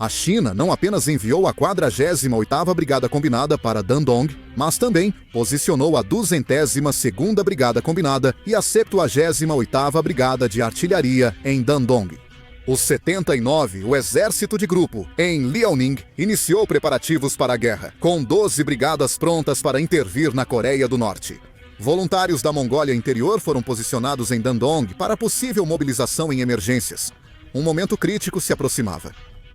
A China não apenas enviou a 48ª Brigada Combinada para Dandong, mas também posicionou a 202ª Brigada Combinada e a 78ª Brigada de Artilharia em Dandong. Os 79, o Exército de Grupo, em Liaoning, iniciou preparativos para a guerra, com 12 brigadas prontas para intervir na Coreia do Norte. Voluntários da Mongólia Interior foram posicionados em Dandong para possível mobilização em emergências. Um momento crítico se aproximava.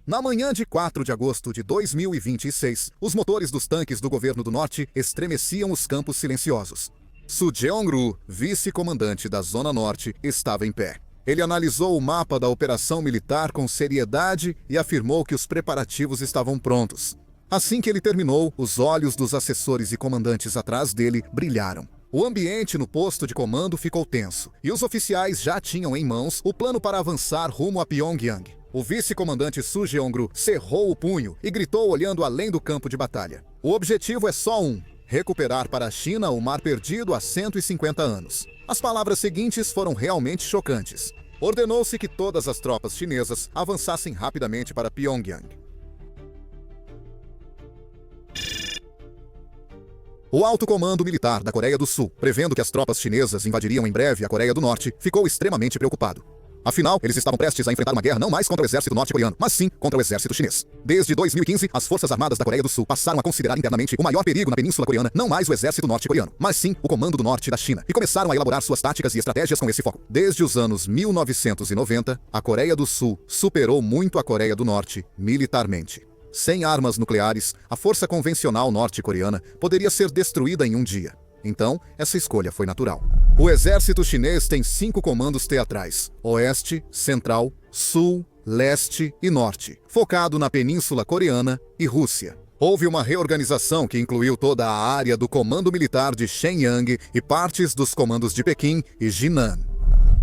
Na manhã de 4 de agosto de 2026, os motores dos tanques do governo do norte estremeciam os campos silenciosos. Su Jeong-ru, vice-comandante da Zona Norte, estava em pé. Ele analisou o mapa da operação militar com seriedade e afirmou que os preparativos estavam prontos. Assim que ele terminou, os olhos dos assessores e comandantes atrás dele brilharam. O ambiente no posto de comando ficou tenso, e os oficiais já tinham em mãos o plano para avançar rumo a Pyongyang. O vice-comandante Su Jeong-ru cerrou o punho e gritou olhando além do campo de batalha. O objetivo é só um: recuperar para a China o mar perdido há 150 anos. As palavras seguintes foram realmente chocantes. Ordenou-se que todas as tropas chinesas avançassem rapidamente para Pyongyang. O alto comando militar da Coreia do Sul, prevendo que as tropas chinesas invadiriam em breve a Coreia do Norte, ficou extremamente preocupado. Afinal, eles estavam prestes a enfrentar uma guerra não mais contra o exército norte-coreano, mas sim contra o exército chinês. Desde 2015, as Forças Armadas da Coreia do Sul passaram a considerar internamente o maior perigo na Península Coreana não mais o exército norte-coreano, mas sim o Comando do Norte da China, e começaram a elaborar suas táticas e estratégias com esse foco. Desde os anos 1990, a Coreia do Sul superou muito a Coreia do Norte militarmente. Sem armas nucleares, a força convencional norte-coreana poderia ser destruída em um dia. Então, essa escolha foi natural. O exército chinês tem 5 comandos teatrais: Oeste, Central, Sul, Leste e Norte, focado na Península Coreana e Rússia. Houve uma reorganização que incluiu toda a área do Comando Militar de Shenyang e partes dos comandos de Pequim e Jinan.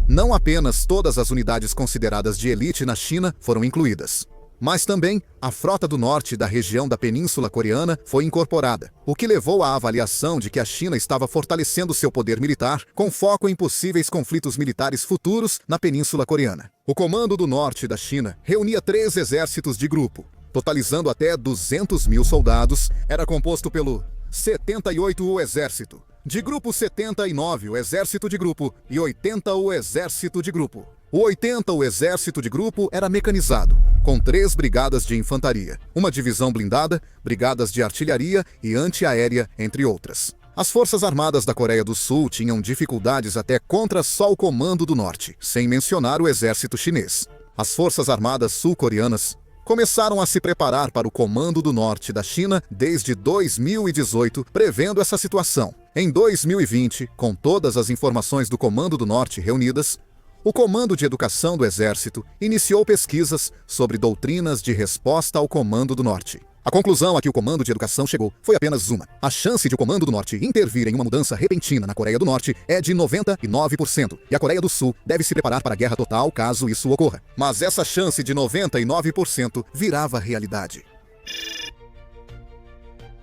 Não apenas todas as unidades consideradas de elite na China foram incluídas, mas também a Frota do Norte da região da Península Coreana foi incorporada, o que levou à avaliação de que a China estava fortalecendo seu poder militar com foco em possíveis conflitos militares futuros na Península Coreana. O Comando do Norte da China reunia 3 exércitos de grupo, totalizando até 200 mil soldados. Era composto pelo 78 o Exército, de Grupo 79 o Exército de Grupo e 80 o Exército de Grupo. O 80 o Exército de Grupo era mecanizado, com 3 brigadas de infantaria, uma divisão blindada, brigadas de artilharia e antiaérea, entre outras. As Forças Armadas da Coreia do Sul tinham dificuldades até contra só o Comando do Norte, sem mencionar o exército chinês. As Forças Armadas sul-coreanas começaram a se preparar para o Comando do Norte da China desde 2018, prevendo essa situação. Em 2020, com todas as informações do Comando do Norte reunidas, o Comando de Educação do Exército iniciou pesquisas sobre doutrinas de resposta ao Comando do Norte. A conclusão a que o Comando de Educação chegou foi apenas uma: a chance de o Comando do Norte intervir em uma mudança repentina na Coreia do Norte é de 99%, e a Coreia do Sul deve se preparar para a guerra total caso isso ocorra. Mas essa chance de 99% virava realidade.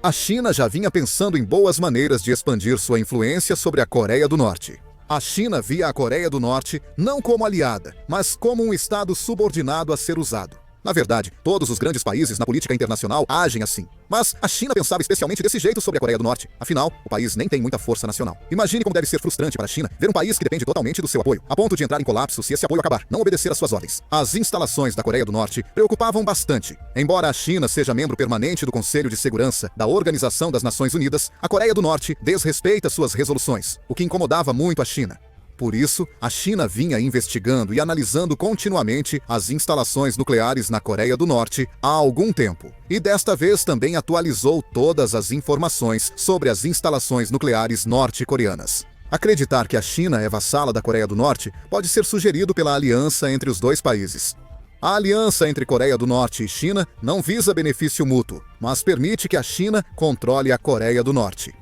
A China já vinha pensando em boas maneiras de expandir sua influência sobre a Coreia do Norte. A China via a Coreia do Norte não como aliada, mas como um estado subordinado a ser usado. Na verdade, todos os grandes países na política internacional agem assim. Mas a China pensava especialmente desse jeito sobre a Coreia do Norte. Afinal, o país nem tem muita força nacional. Imagine como deve ser frustrante para a China ver um país que depende totalmente do seu apoio, a ponto de entrar em colapso se esse apoio acabar, não obedecer às suas ordens. As instalações da Coreia do Norte preocupavam bastante. Embora a China seja membro permanente do Conselho de Segurança da Organização das Nações Unidas, a Coreia do Norte desrespeita suas resoluções, o que incomodava muito a China. Por isso, a China vinha investigando e analisando continuamente as instalações nucleares na Coreia do Norte há algum tempo. E desta vez também atualizou todas as informações sobre as instalações nucleares norte-coreanas. Acreditar que a China é vassala da Coreia do Norte pode ser sugerido pela aliança entre os dois países. A aliança entre Coreia do Norte e China não visa benefício mútuo, mas permite que a China controle a Coreia do Norte.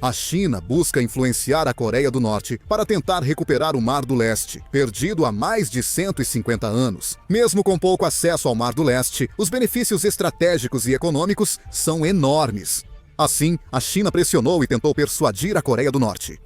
A China busca influenciar a Coreia do Norte para tentar recuperar o Mar do Leste, perdido há mais de 150 anos. Mesmo com pouco acesso ao Mar do Leste, os benefícios estratégicos e econômicos são enormes. Assim, a China pressionou e tentou persuadir a Coreia do Norte.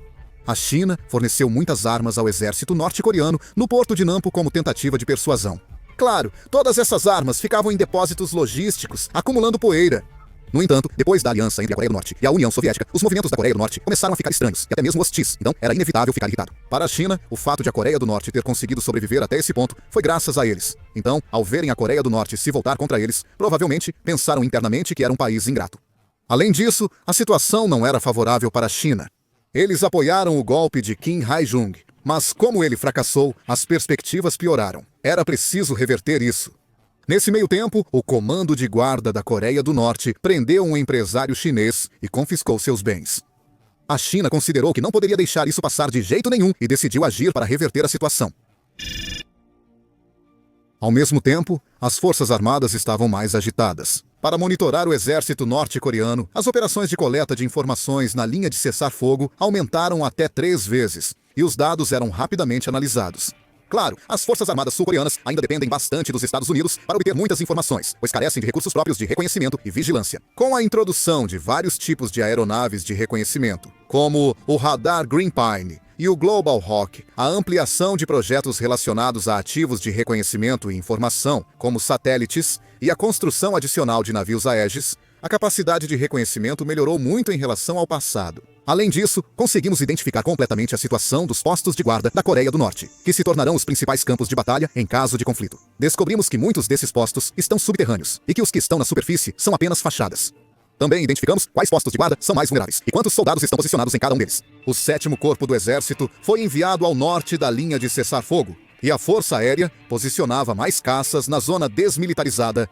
A China forneceu muitas armas ao exército norte-coreano no porto de Nampo como tentativa de persuasão. Claro, todas essas armas ficavam em depósitos logísticos, acumulando poeira. No entanto, depois da aliança entre a Coreia do Norte e a União Soviética, os movimentos da Coreia do Norte começaram a ficar estranhos e até mesmo hostis, então era inevitável ficar irritado. Para a China, o fato de a Coreia do Norte ter conseguido sobreviver até esse ponto foi graças a eles. Então, ao verem a Coreia do Norte se voltar contra eles, provavelmente pensaram internamente que era um país ingrato. Além disso, a situação não era favorável para a China. Eles apoiaram o golpe de Kim Hae-jung, mas como ele fracassou, as perspectivas pioraram. Era preciso reverter isso. Nesse meio tempo, o Comando de Guarda da Coreia do Norte prendeu um empresário chinês e confiscou seus bens. A China considerou que não poderia deixar isso passar de jeito nenhum e decidiu agir para reverter a situação. Ao mesmo tempo, as forças armadas estavam mais agitadas. Para monitorar o exército norte-coreano, as operações de coleta de informações na linha de cessar-fogo aumentaram até 3 vezes, e os dados eram rapidamente analisados. Claro, as forças armadas sul-coreanas ainda dependem bastante dos Estados Unidos para obter muitas informações, pois carecem de recursos próprios de reconhecimento e vigilância. Com a introdução de vários tipos de aeronaves de reconhecimento, como o radar Green Pine e o Global Hawk, a ampliação de projetos relacionados a ativos de reconhecimento e informação, como satélites, e a construção adicional de navios Aegis, a capacidade de reconhecimento melhorou muito em relação ao passado. Além disso, conseguimos identificar completamente a situação dos postos de guarda da Coreia do Norte, que se tornarão os principais campos de batalha em caso de conflito. Descobrimos que muitos desses postos estão subterrâneos e que os que estão na superfície são apenas fachadas. Também identificamos quais postos de guarda são mais vulneráveis e quantos soldados estão posicionados em cada um deles. O 7º Corpo do Exército foi enviado ao norte da linha de cessar-fogo, e a Força Aérea posicionava mais caças na zona desmilitarizada.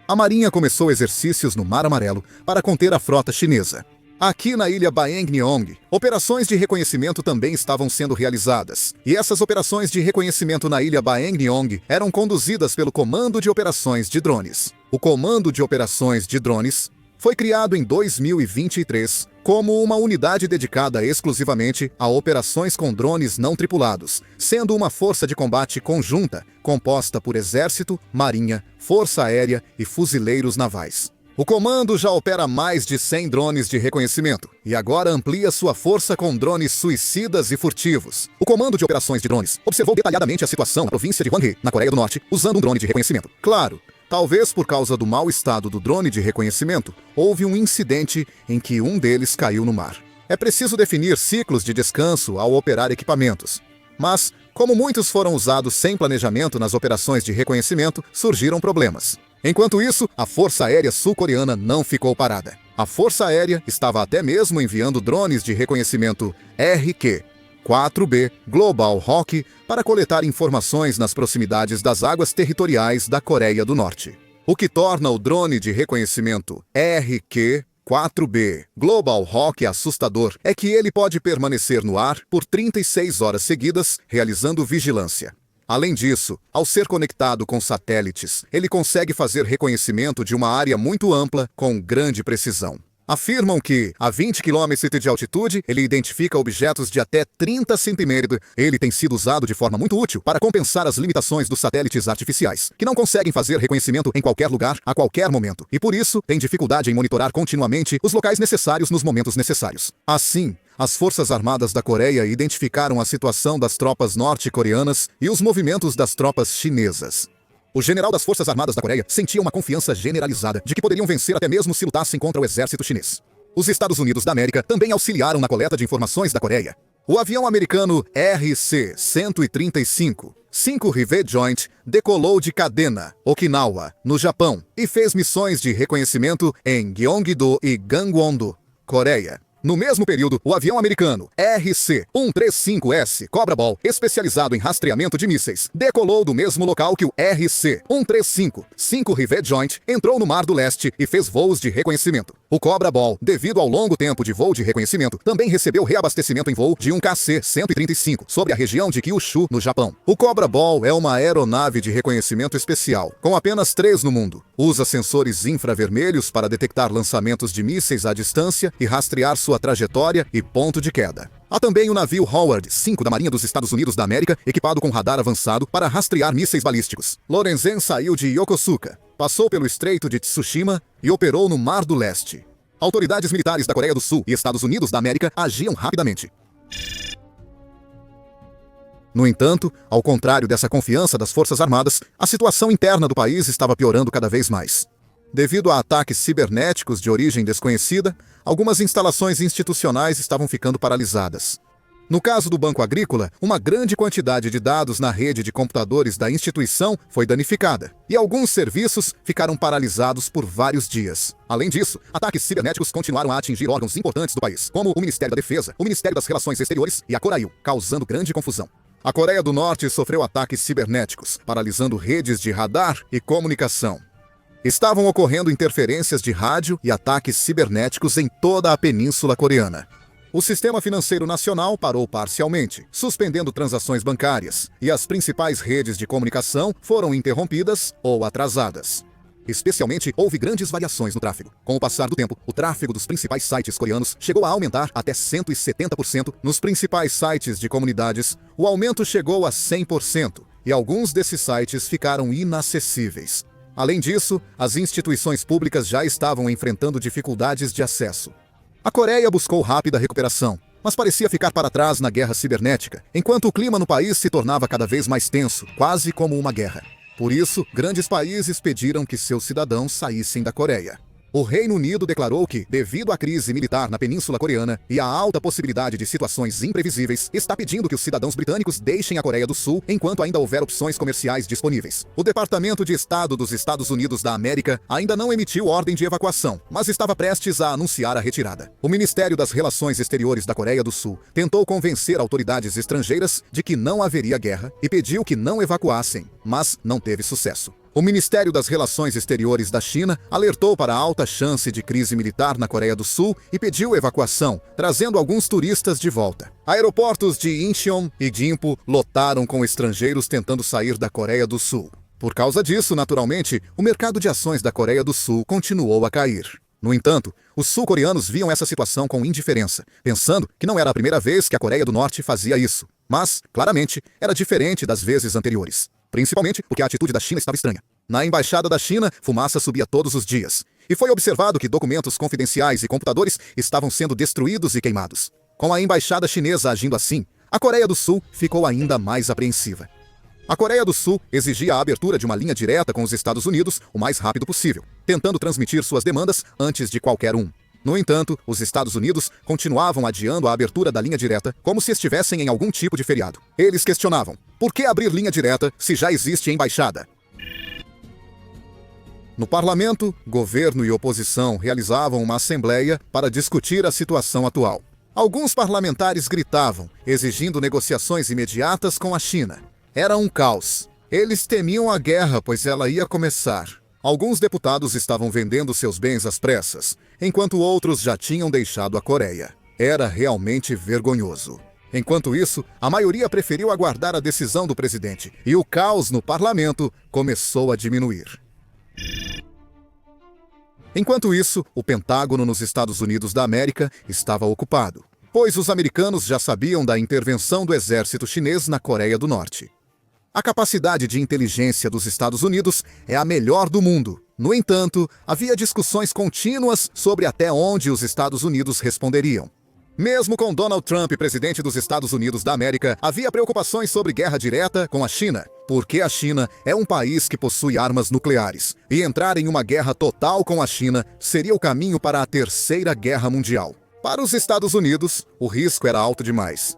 A Marinha começou exercícios no Mar Amarelo para conter a frota chinesa. Aqui na ilha Baekneong, operações de reconhecimento também estavam sendo realizadas. E essas operações de reconhecimento na ilha Baekneong eram conduzidas pelo Comando de Operações de Drones. O Comando de Operações de Drones foi criado em 2023 como uma unidade dedicada exclusivamente a operações com drones não tripulados, sendo uma força de combate conjunta, composta por Exército, Marinha, Força Aérea e fuzileiros navais. O comando já opera mais de 100 drones de reconhecimento e agora amplia sua força com drones suicidas e furtivos. O Comando de Operações de Drones observou detalhadamente a situação na província de Hwanghae, na Coreia do Norte, usando um drone de reconhecimento. Claro, talvez por causa do mau estado do drone de reconhecimento, houve um incidente em que um deles caiu no mar. É preciso definir ciclos de descanso ao operar equipamentos. Mas, como muitos foram usados sem planejamento nas operações de reconhecimento, surgiram problemas. Enquanto isso, a Força Aérea Sul-Coreana não ficou parada. A Força Aérea estava até mesmo enviando drones de reconhecimento RQ-4B Global Hawk para coletar informações nas proximidades das águas territoriais da Coreia do Norte. O que torna o drone de reconhecimento RQ-4B Global Hawk assustador é que ele pode permanecer no ar por 36 horas seguidas, realizando vigilância. Além disso, ao ser conectado com satélites, ele consegue fazer reconhecimento de uma área muito ampla com grande precisão. Afirmam que, a 20 km de altitude, ele identifica objetos de até 30 cm. Ele tem sido usado de forma muito útil para compensar as limitações dos satélites artificiais, que não conseguem fazer reconhecimento em qualquer lugar, a qualquer momento, e por isso tem dificuldade em monitorar continuamente os locais necessários nos momentos necessários. Assim, as Forças Armadas da Coreia identificaram a situação das tropas norte-coreanas e os movimentos das tropas chinesas. O general das Forças Armadas da Coreia sentia uma confiança generalizada de que poderiam vencer até mesmo se lutassem contra o exército chinês. Os Estados Unidos da América também auxiliaram na coleta de informações da Coreia. O avião americano RC-135, 5 Rivet Joint, decolou de Kadena, Okinawa, no Japão, e fez missões de reconhecimento em Gyeonggi-do e Gangwon-do, Coreia. No mesmo período, o avião americano RC-135S Cobra Ball, especializado em rastreamento de mísseis, decolou do mesmo local que o RC-135, 5 Rivet Joint, entrou no Mar do Leste e fez voos de reconhecimento. O Cobra Ball, devido ao longo tempo de voo de reconhecimento, também recebeu reabastecimento em voo de um KC-135 sobre a região de Kyushu, no Japão. O Cobra Ball é uma aeronave de reconhecimento especial, com apenas 3 no mundo. Usa sensores infravermelhos para detectar lançamentos de mísseis à distância e rastrear sua trajetória e ponto de queda. Há também o navio Howard 5 da Marinha dos Estados Unidos da América, equipado com radar avançado para rastrear mísseis balísticos. Lorenzen saiu de Yokosuka, passou pelo Estreito de Tsushima e operou no Mar do Leste. Autoridades militares da Coreia do Sul e Estados Unidos da América agiam rapidamente. No entanto, ao contrário dessa confiança das Forças Armadas, a situação interna do país estava piorando cada vez mais. Devido a ataques cibernéticos de origem desconhecida, algumas instalações institucionais estavam ficando paralisadas. No caso do Banco Agrícola, uma grande quantidade de dados na rede de computadores da instituição foi danificada, e alguns serviços ficaram paralisados por vários dias. Além disso, ataques cibernéticos continuaram a atingir órgãos importantes do país, como o Ministério da Defesa, o Ministério das Relações Exteriores e a Corail, causando grande confusão. A Coreia do Norte sofreu ataques cibernéticos, paralisando redes de radar e comunicação. Estavam ocorrendo interferências de rádio e ataques cibernéticos em toda a Península Coreana. O sistema financeiro nacional parou parcialmente, suspendendo transações bancárias, e as principais redes de comunicação foram interrompidas ou atrasadas. Especialmente, houve grandes variações no tráfego. Com o passar do tempo, o tráfego dos principais sites coreanos chegou a aumentar até 170%. Nos principais sites de comunidades, o aumento chegou a 100%, e alguns desses sites ficaram inacessíveis. Além disso, as instituições públicas já estavam enfrentando dificuldades de acesso. A Coreia buscou rápida recuperação, mas parecia ficar para trás na guerra cibernética, enquanto o clima no país se tornava cada vez mais tenso, quase como uma guerra. Por isso, grandes países pediram que seus cidadãos saíssem da Coreia. O Reino Unido declarou que, devido à crise militar na Península Coreana e à alta possibilidade de situações imprevisíveis, está pedindo que os cidadãos britânicos deixem a Coreia do Sul enquanto ainda houver opções comerciais disponíveis. O Departamento de Estado dos Estados Unidos da América ainda não emitiu ordem de evacuação, mas estava prestes a anunciar a retirada. O Ministério das Relações Exteriores da Coreia do Sul tentou convencer autoridades estrangeiras de que não haveria guerra e pediu que não evacuassem, mas não teve sucesso. O Ministério das Relações Exteriores da China alertou para a alta chance de crise militar na Coreia do Sul e pediu evacuação, trazendo alguns turistas de volta. Aeroportos de Incheon e Gimpo lotaram com estrangeiros tentando sair da Coreia do Sul. Por causa disso, naturalmente, o mercado de ações da Coreia do Sul continuou a cair. No entanto, os sul-coreanos viam essa situação com indiferença, pensando que não era a primeira vez que a Coreia do Norte fazia isso. Mas, claramente, era diferente das vezes anteriores. Principalmente porque a atitude da China estava estranha. Na embaixada da China, fumaça subia todos os dias. E foi observado que documentos confidenciais e computadores estavam sendo destruídos e queimados. Com a embaixada chinesa agindo assim, a Coreia do Sul ficou ainda mais apreensiva. A Coreia do Sul exigia a abertura de uma linha direta com os Estados Unidos o mais rápido possível, tentando transmitir suas demandas antes de qualquer um. No entanto, os Estados Unidos continuavam adiando a abertura da linha direta como se estivessem em algum tipo de feriado. Eles questionavam: por que abrir linha direta se já existe embaixada? No parlamento, governo e oposição realizavam uma assembleia para discutir a situação atual. Alguns parlamentares gritavam, exigindo negociações imediatas com a China. Era um caos. Eles temiam a guerra, pois ela ia começar. Alguns deputados estavam vendendo seus bens às pressas, enquanto outros já tinham deixado a Coreia. Era realmente vergonhoso. Enquanto isso, a maioria preferiu aguardar a decisão do presidente, e o caos no parlamento começou a diminuir. Enquanto isso, o Pentágono nos Estados Unidos da América estava ocupado, pois os americanos já sabiam da intervenção do exército chinês na Coreia do Norte. A capacidade de inteligência dos Estados Unidos é a melhor do mundo. No entanto, havia discussões contínuas sobre até onde os Estados Unidos responderiam. Mesmo com Donald Trump presidente dos Estados Unidos da América, havia preocupações sobre guerra direta com a China, porque a China é um país que possui armas nucleares, e entrar em uma guerra total com a China seria o caminho para a Terceira Guerra Mundial. Para os Estados Unidos, o risco era alto demais.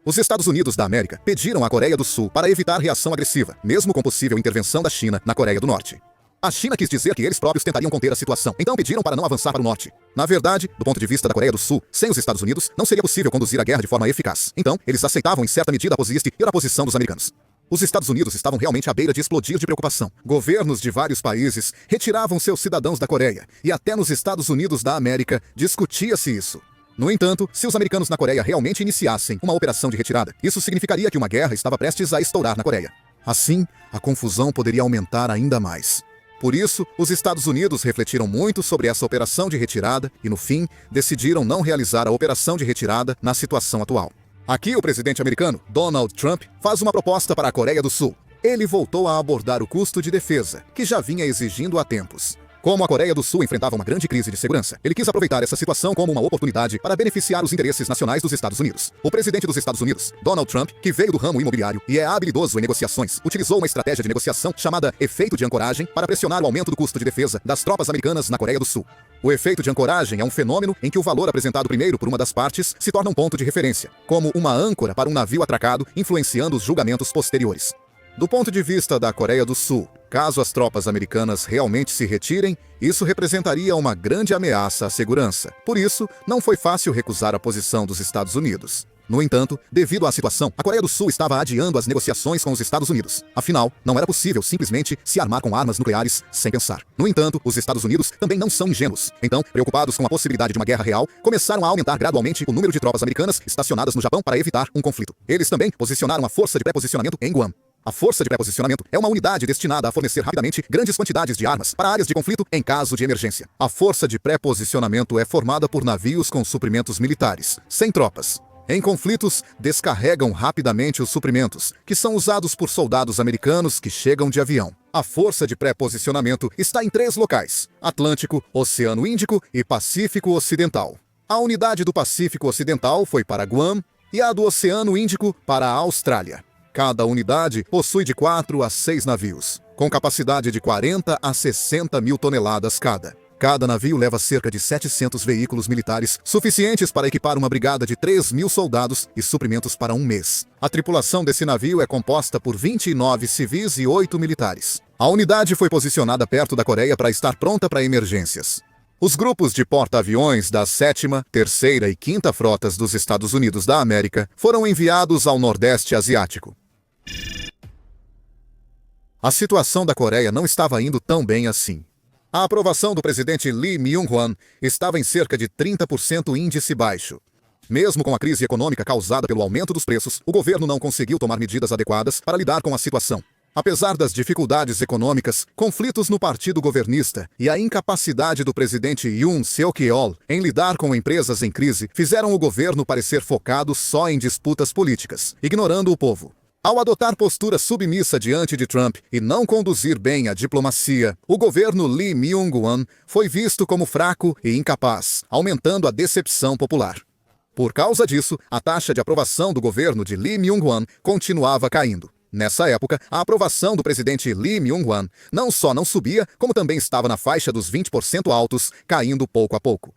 Os Estados Unidos da América pediram à Coreia do Sul para evitar reação agressiva, mesmo com possível intervenção da China na Coreia do Norte. A China quis dizer que eles próprios tentariam conter a situação, então pediram para não avançar para o norte. Na verdade, do ponto de vista da Coreia do Sul, sem os Estados Unidos, não seria possível conduzir a guerra de forma eficaz. Então, eles aceitavam em certa medida a posição dos americanos. Os Estados Unidos estavam realmente à beira de explodir de preocupação. Governos de vários países retiravam seus cidadãos da Coreia, e até nos Estados Unidos da América discutia-se isso. No entanto, se os americanos na Coreia realmente iniciassem uma operação de retirada, isso significaria que uma guerra estava prestes a estourar na Coreia. Assim, a confusão poderia aumentar ainda mais. Por isso, os Estados Unidos refletiram muito sobre essa operação de retirada e, no fim, decidiram não realizar a operação de retirada na situação atual. Aqui, o presidente americano, Donald Trump, faz uma proposta para a Coreia do Sul. Ele voltou a abordar o custo de defesa, que já vinha exigindo há tempos. Como a Coreia do Sul enfrentava uma grande crise de segurança, ele quis aproveitar essa situação como uma oportunidade para beneficiar os interesses nacionais dos Estados Unidos. O presidente dos Estados Unidos, Donald Trump, que veio do ramo imobiliário e é habilidoso em negociações, utilizou uma estratégia de negociação chamada efeito de ancoragem para pressionar o aumento do custo de defesa das tropas americanas na Coreia do Sul. O efeito de ancoragem é um fenômeno em que o valor apresentado primeiro por uma das partes se torna um ponto de referência, como uma âncora para um navio atracado, influenciando os julgamentos posteriores. Do ponto de vista da Coreia do Sul, caso as tropas americanas realmente se retirem, isso representaria uma grande ameaça à segurança. Por isso, não foi fácil recusar a posição dos Estados Unidos. No entanto, devido à situação, a Coreia do Sul estava adiando as negociações com os Estados Unidos. Afinal, não era possível simplesmente se armar com armas nucleares sem pensar. No entanto, os Estados Unidos também não são ingênuos. Então, preocupados com a possibilidade de uma guerra real, começaram a aumentar gradualmente o número de tropas americanas estacionadas no Japão para evitar um conflito. Eles também posicionaram a força de pré-posicionamento em Guam. A força de pré-posicionamento é uma unidade destinada a fornecer rapidamente grandes quantidades de armas para áreas de conflito em caso de emergência. A força de pré-posicionamento é formada por navios com suprimentos militares, sem tropas. Em conflitos, descarregam rapidamente os suprimentos, que são usados por soldados americanos que chegam de avião. A força de pré-posicionamento está em 3 locais: Atlântico, Oceano Índico e Pacífico Ocidental. A unidade do Pacífico Ocidental foi para Guam e a do Oceano Índico para a Austrália. Cada unidade possui de 4 a 6 navios, com capacidade de 40 a 60 mil toneladas cada. Cada navio leva cerca de 700 veículos militares, suficientes para equipar uma brigada de 3.000 soldados e suprimentos para um mês. A tripulação desse navio é composta por 29 civis e 8 militares. A unidade foi posicionada perto da Coreia para estar pronta para emergências. Os grupos de porta-aviões das 7ª, 3ª e 5ª Frotas dos Estados Unidos da América foram enviados ao Nordeste Asiático. A situação da Coreia não estava indo tão bem assim. A aprovação do presidente Lee Myung-hwan estava em cerca de 30% índice baixo. Mesmo com a crise econômica causada pelo aumento dos preços, o governo não conseguiu tomar medidas adequadas para lidar com a situação. Apesar das dificuldades econômicas, conflitos no partido governista e a incapacidade do presidente Yoon Seok-yeol em lidar com empresas em crise fizeram o governo parecer focado só em disputas políticas, ignorando o povo. Ao adotar postura submissa diante de Trump e não conduzir bem a diplomacia, o governo Lee Myung-hwan foi visto como fraco e incapaz, aumentando a decepção popular. Por causa disso, a taxa de aprovação do governo de Lee Myung-hwan continuava caindo. Nessa época, a aprovação do presidente Lee Myung-hwan não só não subia, como também estava na faixa dos 20% altos, caindo pouco a pouco.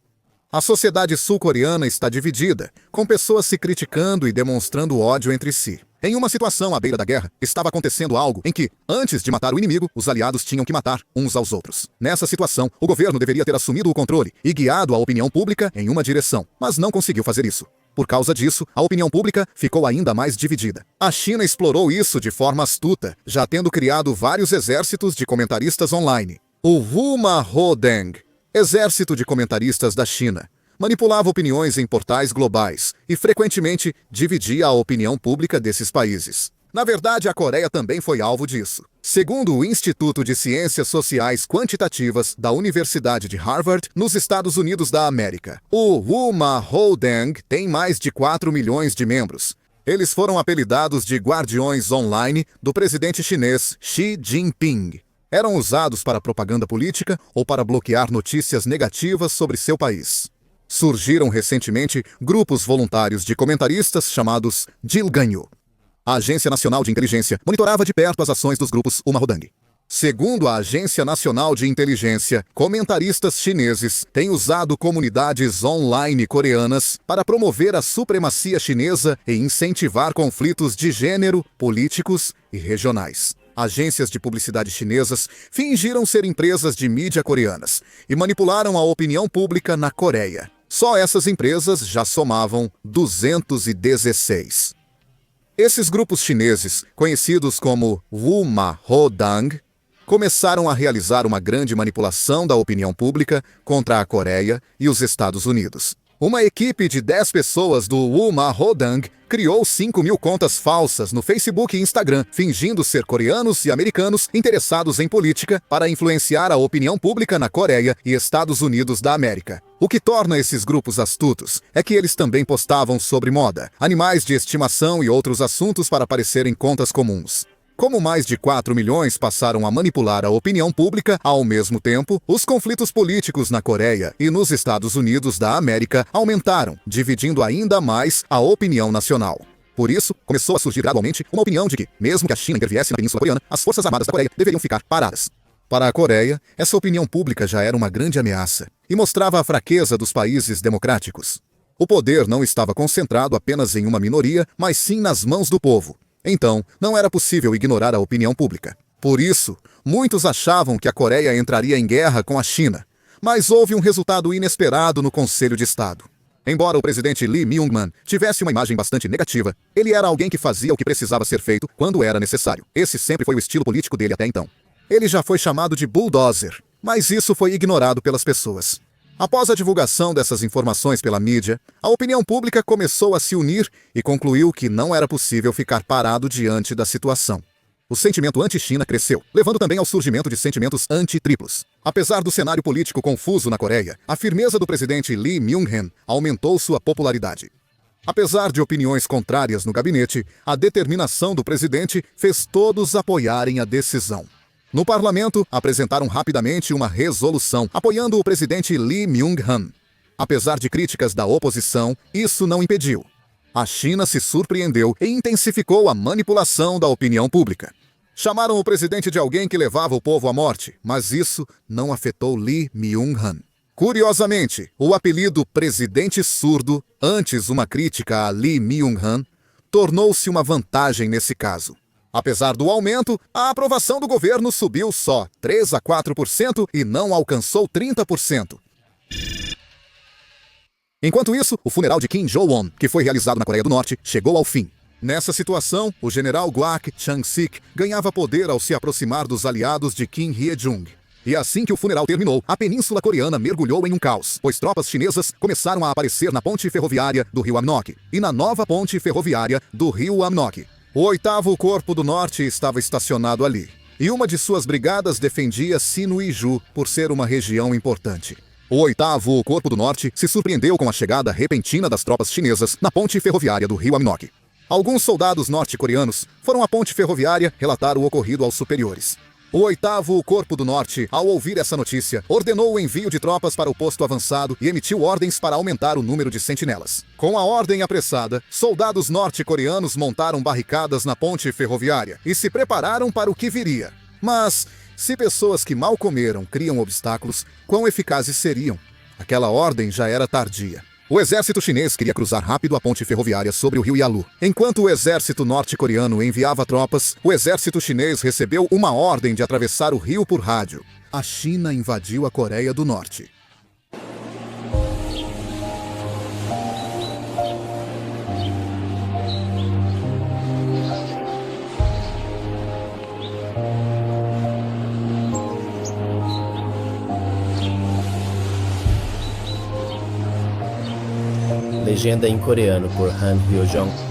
A sociedade sul-coreana está dividida, com pessoas se criticando e demonstrando ódio entre si. Em uma situação à beira da guerra, estava acontecendo algo em que, antes de matar o inimigo, os aliados tinham que matar uns aos outros. Nessa situação, o governo deveria ter assumido o controle e guiado a opinião pública em uma direção, mas não conseguiu fazer isso. Por causa disso, a opinião pública ficou ainda mais dividida. A China explorou isso de forma astuta, já tendo criado vários exércitos de comentaristas online. O Wuma Hodeng, exército de comentaristas da China, manipulava opiniões em portais globais e frequentemente dividia a opinião pública desses países. Na verdade, a Coreia também foi alvo disso. Segundo o Instituto de Ciências Sociais Quantitativas da Universidade de Harvard, nos Estados Unidos da América, o Wuma Hodeng tem mais de 4 milhões de membros. Eles foram apelidados de guardiões online do presidente chinês Xi Jinping. Eram usados para propaganda política ou para bloquear notícias negativas sobre seu país. Surgiram recentemente grupos voluntários de comentaristas chamados Jilganyo. A Agência Nacional de Inteligência monitorava de perto as ações dos grupos Wuma Hodeng. Segundo a Agência Nacional de Inteligência, comentaristas chineses têm usado comunidades online coreanas para promover a supremacia chinesa e incentivar conflitos de gênero, políticos e regionais. Agências de publicidade chinesas fingiram ser empresas de mídia coreanas e manipularam a opinião pública na Coreia. Só essas empresas já somavam 216. Esses grupos chineses, conhecidos como Wuma Hodeng, começaram a realizar uma grande manipulação da opinião pública contra a Coreia e os Estados Unidos. Uma equipe de 10 pessoas do Wuma Hodeng criou 5.000 contas falsas no Facebook e Instagram, fingindo ser coreanos e americanos interessados em política para influenciar a opinião pública na Coreia e Estados Unidos da América. O que torna esses grupos astutos é que eles também postavam sobre moda, animais de estimação e outros assuntos para aparecer em contas comuns. Como mais de 4 milhões passaram a manipular a opinião pública, ao mesmo tempo, os conflitos políticos na Coreia e nos Estados Unidos da América aumentaram, dividindo ainda mais a opinião nacional. Por isso, começou a surgir gradualmente uma opinião de que, mesmo que a China interviesse na Península Coreana, as Forças Armadas da Coreia deveriam ficar paradas. Para a Coreia, essa opinião pública já era uma grande ameaça e mostrava a fraqueza dos países democráticos. O poder não estava concentrado apenas em uma minoria, mas sim nas mãos do povo. Então, não era possível ignorar a opinião pública. Por isso, muitos achavam que a Coreia entraria em guerra com a China, mas houve um resultado inesperado no Conselho de Estado. Embora o presidente Lee Myung-man tivesse uma imagem bastante negativa, ele era alguém que fazia o que precisava ser feito quando era necessário. Esse sempre foi o estilo político dele até então. Ele já foi chamado de bulldozer, mas isso foi ignorado pelas pessoas. Após a divulgação dessas informações pela mídia, a opinião pública começou a se unir e concluiu que não era possível ficar parado diante da situação. O sentimento anti-China cresceu, levando também ao surgimento de sentimentos anti-triplos. Apesar do cenário político confuso na Coreia, a firmeza do presidente Lee Myung-han aumentou sua popularidade. Apesar de opiniões contrárias no gabinete, a determinação do presidente fez todos apoiarem a decisão. No parlamento, apresentaram rapidamente uma resolução apoiando o presidente Lee Myung-han. Apesar de críticas da oposição, isso não impediu. A China se surpreendeu e intensificou a manipulação da opinião pública. Chamaram o presidente de alguém que levava o povo à morte, mas isso não afetou Lee Myung-han. Curiosamente, o apelido Presidente Surdo, antes uma crítica a Lee Myung-han, tornou-se uma vantagem nesse caso. Apesar do aumento, a aprovação do governo subiu só 3 a 4% e não alcançou 30%. Enquanto isso, o funeral de Kim Jong-un, que foi realizado na Coreia do Norte, chegou ao fim. Nessa situação, o general Kwak Chang-sik ganhava poder ao se aproximar dos aliados de Kim Hye-jung. E assim que o funeral terminou, a Península Coreana mergulhou em um caos, pois tropas chinesas começaram a aparecer na ponte ferroviária do rio Amnok e na nova ponte ferroviária do rio Amnok. O 8º Corpo do Norte estava estacionado ali, e uma de suas brigadas defendia Sinuiju por ser uma região importante. O 8º Corpo do Norte se surpreendeu com a chegada repentina das tropas chinesas na ponte ferroviária do rio Amnok. Alguns soldados norte-coreanos foram à ponte ferroviária relatar o ocorrido aos superiores. O 8º Corpo do Norte, ao ouvir essa notícia, ordenou o envio de tropas para o posto avançado e emitiu ordens para aumentar o número de sentinelas. Com a ordem apressada, soldados norte-coreanos montaram barricadas na ponte ferroviária e se prepararam para o que viria. Mas, se pessoas que mal comeram criam obstáculos, quão eficazes seriam? Aquela ordem já era tardia. O exército chinês queria cruzar rápido a ponte ferroviária sobre o rio Yalu. Enquanto o exército norte-coreano enviava tropas, o exército chinês recebeu uma ordem de atravessar o rio por rádio. A China invadiu a Coreia do Norte. Legenda em coreano por Han Hyo-jong.